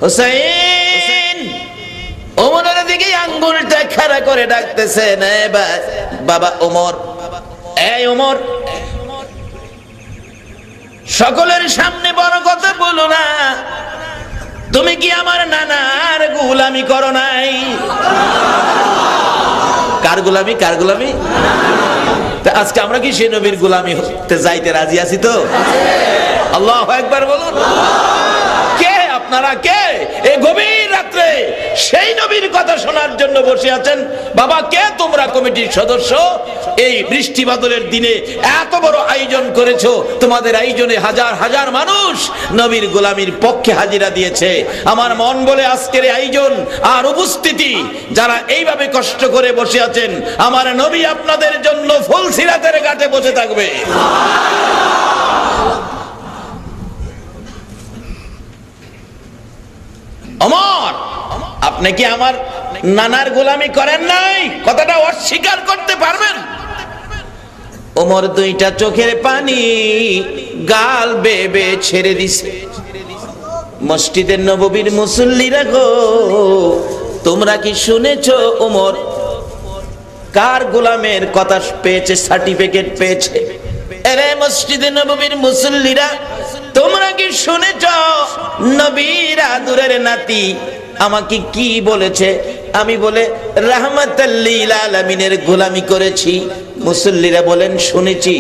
হুসাইন ওমরের দিকে আঙ্গুলটা খাড়া করে ডাকতেছেন, বাবা ওমর, এই ওমর, সকলের সামনে বড় কথা বলো না, তুমি কি আমার নানার গোলামি করো নাই? কার গোলামি? কার গোলামি? আজকে আমরা কি সেই নবীর গোলামি হতে যাইতে রাজি আছি তো? আল্লাহু আকবার বলুন। কে আপনারা, কে এই গভীর রাত্রে সেই নবীর কথা শোনার জন্য বসে আছেন? বাবা, কে তোমরা কমিটির সদস্য? এই বৃষ্টি বাদলের দিনে এত বড় আয়োজন করেছো, তোমাদের আয়োজনে হাজার হাজার মানুষ নবীর গোলামির পক্ষে হাজিরা দিয়েছে। আমার মন বলে আজকের আয়োজন আর উপস্থিতি, যারা এইভাবে কষ্ট করে বসে আছেন, আমার নবী আপনাদের জন্য ফুলসিরাতের ঘাটে বসে থাকবে। ওমর, আপনি কি আমার নানার গোলামি করেন নাই? কথাটা অস্বীকার করতে পারবেন? ওমর দুইটা চোখের পানি গাল বেয়ে বেয়ে ছেড়ে দিছে। মসজিদের নববীর মুসল্লিরা গো, তোমরা কি শুনেছো ওমর কার গোলামের কথা পেয়েছে, সার্টিফিকেট পেয়েছে? আরে মসজিদের নববীর মুসল্লিরা, তোমরা কি শুনেছ নবীর আদরের নাতি আমাকে কি বলেছে? আমি বলে রাহমাতাল লিল আলামিনের গোলামি করেছি। মুসল্লিরা বলেন শুনেছি।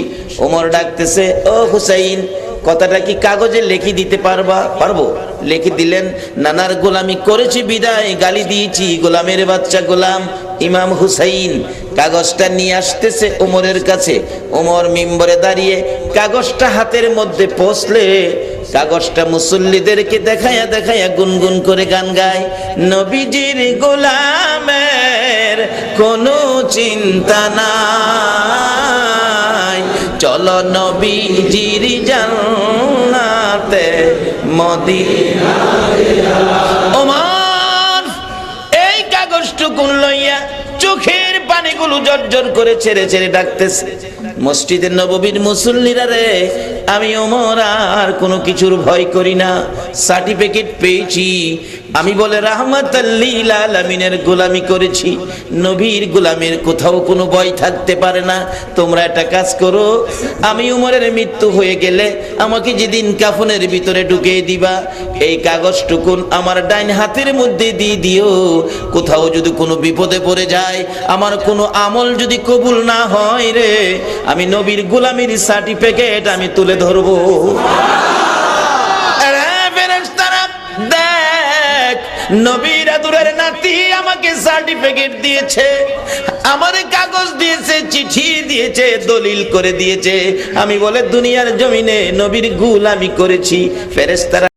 ওমর ডাকতেছে, ও হুসাইন, কথাটা কি কাগজে লিখে দিতে পারবা? পারবো। লিখে দিলেন, নানার গোলামি করেছি বিদায় গালি দিয়েছি, গোলামের বাচ্চা গোলাম ইমাম হুসাইন। কাগজটা নিয়ে আসতেছে ওমরের কাছে। ওমর মিম্বরে দাঁড়িয়ে কাগজটা হাতের মধ্যে পৌঁছলে কাগজটা মুসল্লিদেরকে দেখায়া দেখায়া গুনগুন করে গান গায়, নবীজির গোলামের কোনো চিন্তা নাই, চলো নবীজির জান্নাতে মদিনায়। ওমর এই কাগজটুকু লইয়া চোখের পানিগুলো জর্জর করে ছেড়ে ছেড়ে ডাকতেছে, মসজিদের নববীর মুসল্লিরা রে, আমি ওমর আর কোনো কিছুর ভয় করি না, সার্টিফিকেট পেয়েছি। আমি বলে রাহমাতাল লিল আলামিনের গোলামি করেছি, নবীর গোলামের কোথাও কোনো ভয় থাকতে পারে না। তোমরা একটা কাজ করো, আমি ওমরের মৃত্যু হয়ে গেলে আমাকে যেদিন কাফনের ভিতরে ঢুকিয়ে দিবা, এই কাগজটুকু আমার ডাইন হাতের মধ্যে দিয়ে দিও। কোথাও যদি কোনো বিপদে পড়ে যায়, আমার কোনো আমল যদি কবুল না হয় রে, আমি নবীর গোলামির সার্টিফিকেট আমি তুলে ধরবো। নবীর আদরের নাতি আমাকে সার্টিফিকেট দিয়েছে, আমার কাগজ দিয়েছে, চিঠি দিয়েছে, দলিল করে দিয়েছে। আমি বলে দুনিয়ার জমিনে নবীর গোলামি করেছি। ফেরেশতারা